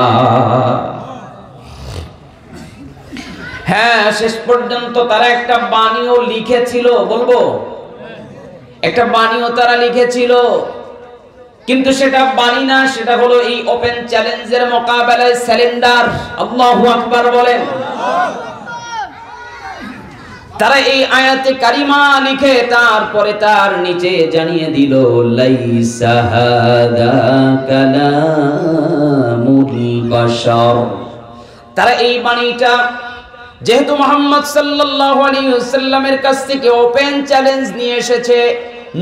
হ্যাঁ, শেষ পর্যন্ত তারা একটা বাণীও লিখেছিল, বলবো একটা বাণীও তারা লিখেছিল, কিন্তু সেটা বাণী না, সেটা হলো এই ওপেন চ্যালেঞ্জের মোকাবেলায় স্যালেন্ডার। আল্লাহু আকবার বলেন। তারা এই আয়াতে কারিমা লিখে তারপরে তার নিচে জানিয়ে দিল লাইসা হাদা কালামুল বাশার। তারা এই বাণীটা যেহেতু মুহাম্মদ সাল্লাল্লাহু আলাইহি ওয়াসাল্লামের কাছ থেকে ওপেন চ্যালেঞ্জ নিয়ে এসেছে,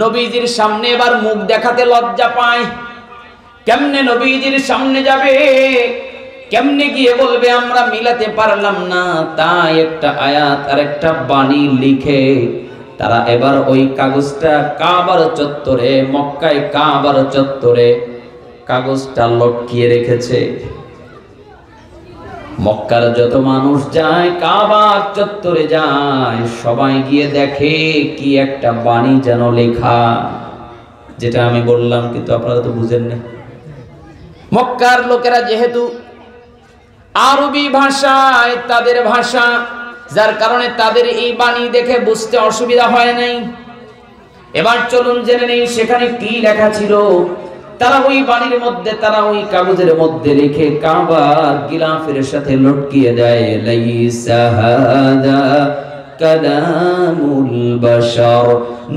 নবীজির সামনে এবার মুখ দেখাতে লজ্জা পায়। কেমনে নবীজির সামনে যাবে, কেমনে গিয়ে বলবে আমরা মিলাতে পারলাম না, তাই একটা আয়াত আর একটা বাণী লিখে তারা এবার ওই কাগজটা কাবার চত্বরে, মক্কায় কাবার চত্বরে কাগজটা লটকিয়ে রেখেছে। মক্কার যত মানুষ যায়, কাবার চত্বরে যায়, সবাই গিয়ে দেখে কি একটা বাণী যেন লেখা, যেটা আমি বললাম, কিন্তু আপনারা তো বুঝেন না। মক্কার লোকেরা যেহেতু আরবি ভাষায় তাদের ভাষা, যার কারণে তাদের এই বাণী দেখে বুঝতে অসুবিধা হয় নাই। এবার চলুন জেনে নেই সেখানে কি লেখা ছিল। তারা ওই বাণীর মধ্যে, তারা ওই কাগজের মধ্যে রেখে কাবার গিলাফের সাথে লটকিয়ে দেয় লাইসা হাদা কালামুল বাশার।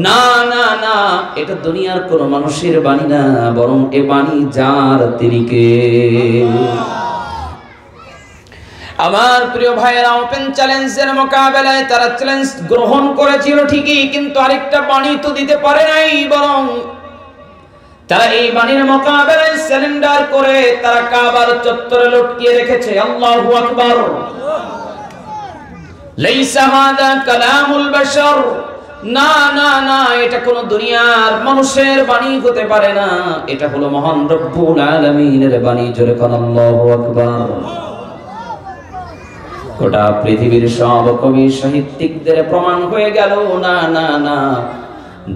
না না না, এটা দুনিয়ার কোন মানুষের বাণী না, বরং এ বাণী যার, তিনি কে? আমার প্রিয় ভাইয়েরা, ওপেন চ্যালেঞ্জের মোকাবেলায় তারা চ্যালেঞ্জ গ্রহণ করেছিল ঠিকই, কিন্তু আরেকটা বাণী তো দিতে পারে নাই, বরং তারা এই বাণীর মোকাবেলায় স্যালেন্ডার করে তারা কাবার চত্বরে লটকিয়ে রেখেছে। আল্লাহু আকবার। লাইসা হাদা কালামুল বাশার। না না না, এটা কোন দুনিয়ার মানুষের বাণী হতে পারে না, এটা হলো মহান রব্বুল আলামিনের বাণী। জোরে কোন আল্লাহু আকবার। গোটা পৃথিবীর সব কবি সাহিত্যিকদের প্রমাণ হয়ে গেল, না না না,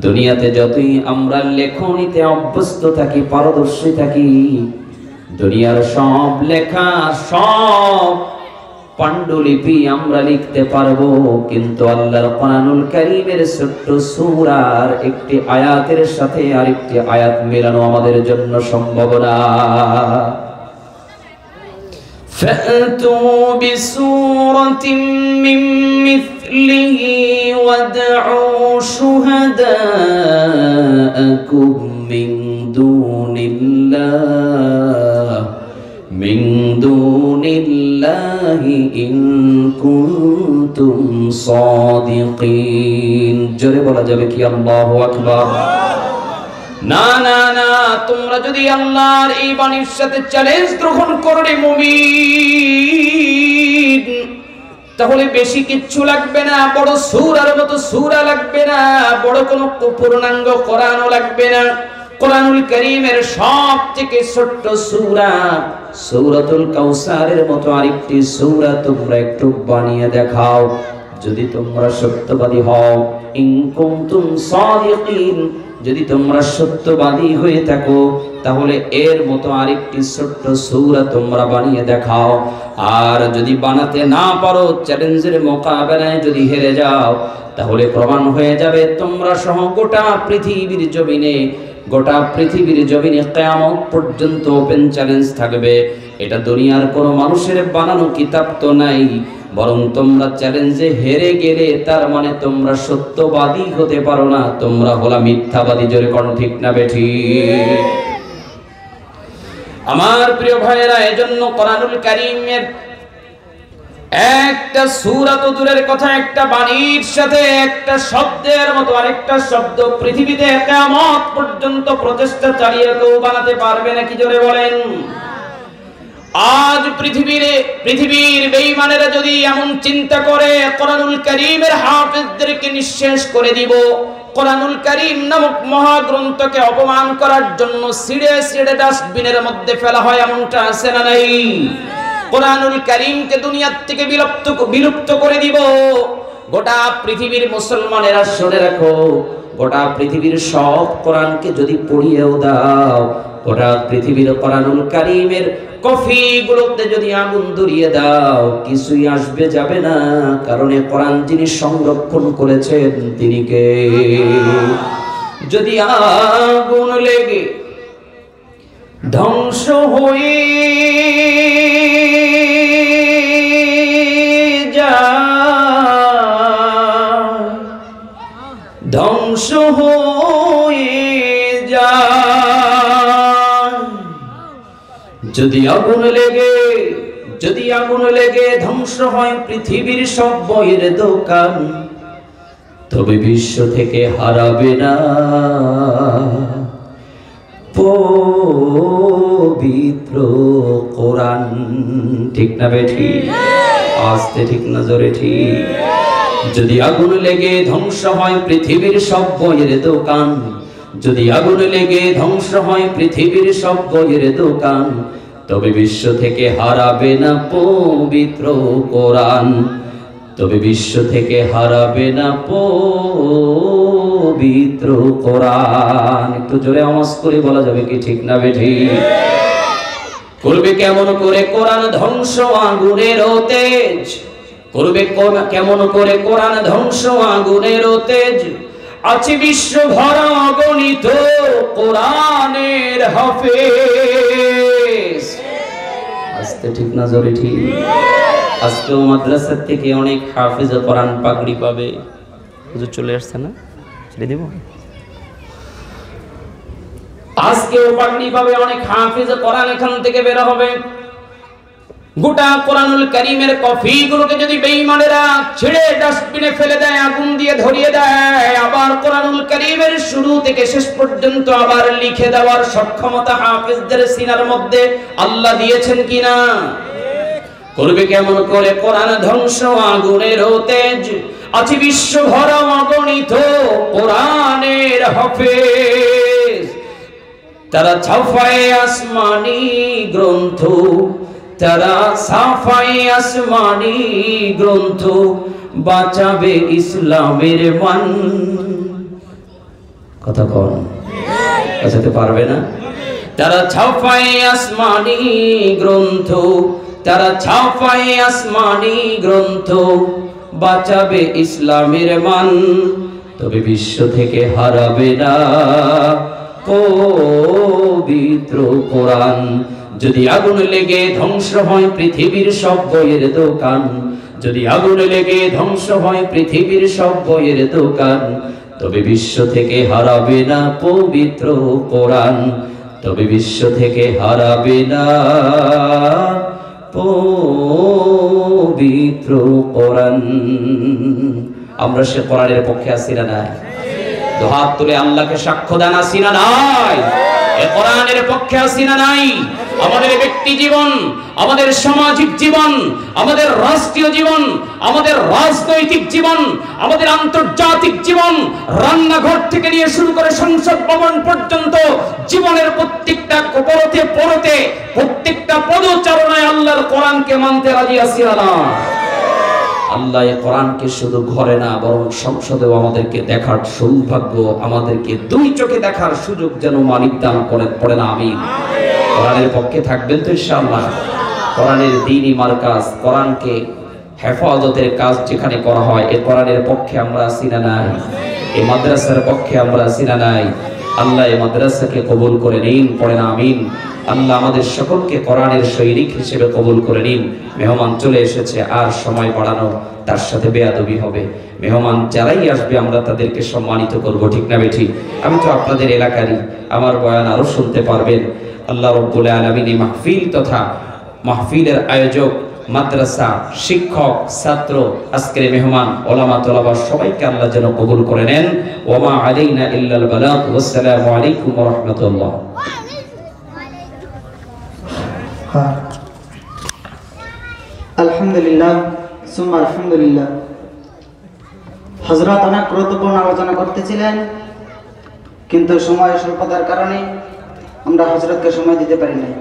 দুনিয়াতে যতই আমরা লেখনীতে অভ্যস্ত থাকি, পারদর্শী থাকি, দুনিয়ার সব লেখা, সব পাণ্ডুলিপি আমরা লিখতে পারবো, কিন্তু আল্লাহর কোরআনুল কারীমের ছোট্ট সূরার একটি আয়াতের সাথে আরেকটি আয়াত মেলানো আমাদের জন্য সম্ভব না। فأتوا بسورة من مثله وادعوا شهداءكم من دون الله إن كنتم صادقين। জোরে বলা যাবে কি আল্লাহু আকবার। না না না, তোমরা যদি আল্লাহর এই বাণীর সাথে চ্যালেঞ্জ গ্রহণ করলে মুমিন, তাহলে বেশি কিচ্ছু লাগবে না, বড় সূরার মতো সূরা লাগবে না, বড় কোনো পূর্ণাঙ্গ কোরআনও লাগবে না। কোরআনুল কারীমের সবথেকে ছোট্ট সূরা সূরাতুল কাউসারের মতো আরেকটি সূরা তোমরা একটু বানিয়ে দেখাও, যদি তোমরা সত্যবাদী হও। ইন কুনতুম সাদিকিন, যদি তোমরা সত্যবাদী হয়ে থাকো তাহলে এর মতো আরেকটি ছোট্ট সূরা তোমরা বানিয়ে দেখাও। আর যদি বানাতে না পারো, চ্যালেঞ্জের মোকাবেলায় যদি হেরে যাও, তাহলে প্রমাণ হয়ে যাবে তোমরা সহ গোটা পৃথিবীর জমিনে কিয়ামত পর্যন্ত ওপেন চ্যালেঞ্জ থাকবে। এটা দুনিয়ার কোনো মানুষের বানানো কিতাব তো নাই, বরং তোমরা চ্যালেঞ্জে হেরে গেলে তার মানে তোমরা সত্যবাদী হতে পারো না, তোমরা হলা মিথ্যাবাদী। জোরে কোন ঠিক না বেঠিক? আমার প্রিয় ভাইয়েরা, এজন্য কোরআনুল কারীমের একটা সূরা তো দূরের কথা, একটা বাণীর সাথে একটা শব্দের মতো আরেকটা শব্দ পৃথিবীতে কিয়ামত পর্যন্ত প্রচেষ্টা চালিয়ে কেউ বানাতে পারবে না। কি জোরে বলেন? আজ পৃথিবীর বেঈমানেরা যদি এমন চিন্তা করে কোরআনুল কারীমের হাফেজদেরকে নিঃশেষ করে দিব, কোরআনুল কারীম নামক মহাগ্রন্থকে অপমান করার জন্য ছিঁড়ে ছিঁড়ে ডাস্টবিনের মধ্যে ফেলা হয়, এমনটা আছে না নাই? কোরআনুল কারীমকে দুনিয়ার থেকে বিলুপ্ত করে দিব। গোটা পৃথিবীর মুসলমানেরা শুনে রাখো, গোটা পৃথিবীর সব কোরআনকে যদি পড়িয়েও দাও, গোটা পৃথিবীর কোরআনুল কারীমের কফিগুলোতে যদি আগুন ধরিয়ে দাও, কিছুই আসবে যাবে না। কারণ এই কোরআন যিনি সংরক্ষণ করেছেন তিনি কে? যদি আগুন লেগে ধ্বংস হয়ে ধ্বংস হয়ে যায়, যদি আগুন লেগে ধ্বংস হয় পৃথিবীর সব বইয়ের দোকান, তবে বিশ্ব থেকে হারাবে না পবিত্র কোরআন। ঠিক না বেঠি? আস্তে ঠিক না জোরে ঠিক? যদি আগুন লেগে ধ্বংস হয় পৃথিবীর সব বইয়ের দোকান, যদি আগুন লেগে ধ্বংস হয় পৃথিবীর সব বইয়ের দোকান, তবে বিশ্ব থেকে হারাবে না পবিত্র কোরআন, তবে বিশ্ব থেকে হারাবে না পবিত্র কোরআন। একটু জোরে আওয়াজ করে বলা যাবে কি ঠিক না বেঠিক? করবে কেমন করে কোরআন ধ্বংস আগুনের তেজ, করবে কেমন করে কোরআন ধ্বংস আগুনের তেজ, আছে বিশ্ব ভরা অগণিত কোরআনের হাফেজ। আস্তে ঠিক না জোরে ঠিক? আজকেও মাদ্রাসা থেকে অনেক হাফেজ কোরআন পাগড়ি পাবে। হুজুর চলে আসছে না? ছেড়ে দিব? আজকেও পাগড়ি পাবে অনেক হাফেজ কোরআন, এখান থেকে বের হবে। গোটা কোরআনুল কারীমের কপিগুলোকে যদি বেঈমানেরা ছিঁড়ে ডাস্টবিনে ফেলে দেয়, আগুন দিয়ে ধরিয়ে দেয়, আবার কোরআনুল কারীমের শুরু থেকে শেষ পর্যন্ত আবার লিখে দেওয়ার সক্ষমতা হাফেজদের সিনার মধ্যে আল্লাহ দিয়েছেন কিনা? করবে কেমন করে কোরআন ধ্বংস আগুনের তেজ, আছে বিশ্ব ভরা অগণিত কোরআনের হাফেজ। তারা ছাপায় আসমানি গ্রন্থ, তারা ছাপায় আসমানি গ্রন্থ, বাঁচাবে ইসলামের মান। কথা কন, বাঁচাতে পারবে না? তারা ছাপায় আসমানি গ্রন্থ, তারা ছাপায় আসমানি গ্রন্থ, বাঁচাবে ইসলামের মান, তবে বিশ্ব থেকে হারাবে না পবিত্র কোরআন। যদি আগুন লেগে ধ্বংস হয় পৃথিবীর সব বইয়ের দোকান, যদি আগুন লেগে ধ্বংস হয় পৃথিবীর সব বইয়ের দোকান, তবে বিশ্ব থেকে হারাবে না পবিত্র কোরআন, তবে বিশ্ব থেকে হারাবে না পবিত্র কোরআন। আমরা সে কোরআনের পক্ষে আছি না নাই? হাত তুলে আল্লাহকে সাক্ষ্য দেন, আছি না নাই? এই কোরআনের পক্ষে আছি না নাই? আমাদের ব্যক্তি জীবন, আমাদের সামাজিক জীবন, আমাদের রাষ্ট্রীয় জীবন, আমাদের রাজনৈতিক জীবন, আমাদের আন্তর্জাতিক জীবন, রান্নাঘর থেকে নিয়ে শুরু করে সংসদ ভবন পর্যন্ত জীবনের প্রত্যেকটা পরতে পরতে প্রত্যেকটা পদচারণায় আল্লাহর কোরআনকে মানতে রাজি আছি না? আল্লাহ এই কোরআনকে শুধু ঘরে না বরং সংসদেও আমাদেরকে দেখার সৌভাগ্য, আমাদেরকে দুই চোখে দেখার সুযোগ যেন মালিক দান করেন। পড়ে না আমিন? কোরআনের পক্ষে থাকবেন তো ইনশাআল্লাহ? কোরআনের দ্বীনি মার্কাজ, কোরআনকে হেফাজতের কাজ যেখানে করা হয়, এই কোরআনের পক্ষে আমরা আছি না নাই? এই মাদ্রাসার পক্ষে আমরা আছি না নাই? আল্লাহ এই মাদ্রাসাকে কবুল করে নিন, পড়েন আমিন। আল্লাহ আমাদের সকলকে কোরআনের সৈনিক হিসেবে কবুল করে নিন। মেহমান চলে এসেছে, আর সময় বাড়ানো তার সাথে বেয়াদবি হবে। মেহমান যারাই আসবে আমরা তাদেরকে সম্মানিত করব, ঠিক না বেঠি? আমি তো আপনাদের এলাকারই, আমার বয়ান আরো শুনতে পারবেন। আল্লাহ রাব্বুল আলামিন এই মাহফিল তথা মাহফিলের আয়োজক, মাদ্রাসা, শিক্ষক, ছাত্র, আজকের মেহমান, ওলামা তোলাবা সবাইকে আল্লাহ যেন কবুল করে নেন। ওয়া মা আলাইনা ইল্লাল বালাগ। ওয়াসসালামু আলাইকুম ওয়া রাহমাতুল্লাহ। আলহামদুলিল্লাহ, সুম্মা আলহামদুলিল্লাহ। হযরত অনেক গুরুত্বপূর্ণ আলোচনা করতেছিলেন, কিন্তু সময় স্বল্পতার কারণে আমরা হযরতকে সময় দিতে পারি নাই।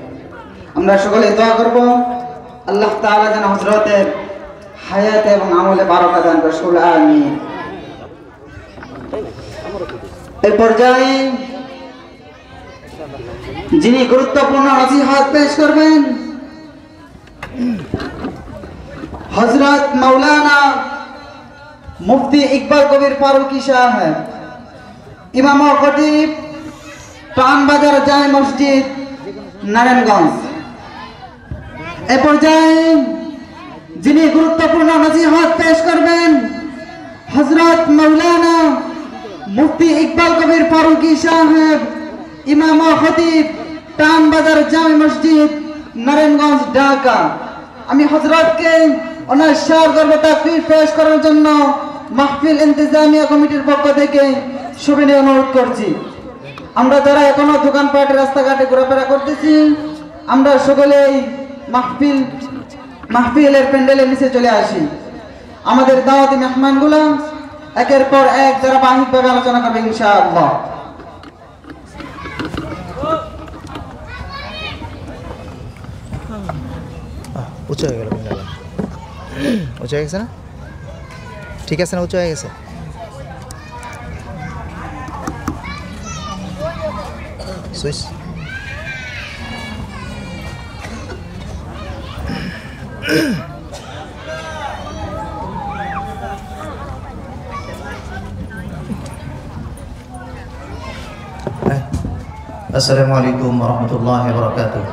আমরা সকলে দোয়া করব আল্লাহ তাআলা যেন হযরতের হায়াত এবং আমলে বারাকা দান করেন, সকলে আমিন। এই পর্যায়ে যিনি গুরুত্বপূর্ণ নসিহত পেশ করবেন, হযরত মাওলানা মুফতি ইকবাল কবির ফারুকি সাহেব, ইমাম ও খতিব, পানবাজার জামে মসজিদ, নারায়ণগঞ্জ। এ পর্যায়ে যিনি গুরুত্বপূর্ণ নসিহত পেশ করবেন, হযরত মাওলানা মুফতি ইকবাল কবির ফারুকি সাহেব, ইমাম ও খতিব, পানবাজার জামে মসজিদ, নারায়ণগঞ্জ, ঢাকা। আমি হযরতকে ওনার শার গর্ব তাকবীর পেশ করার জন্য মাহফিল ইন্তেজামিয়া কমিটির পক্ষ থেকে সবিনয় অনুরোধ করছি। আমরা যারা এখনো দোকানপাটে রাস্তাঘাটে ঘোরাফেরা করতেছি, আমরা সকলেই মাহফিলের প্যান্ডেলের নিচে চলে আসি। আমাদের দাওয়াতি মেহমানগুলো একের পর এক ধারাবাহিকভাবে আলোচনা করবে ইনশাআল্লাহ। উঁচু হয়ে গেল, উঁচু হয়ে গেছে না? ঠিক আছে না? উঁচু হয়ে গেছে। Switch Assalamualaikum warahmatullahi wabarakatuh.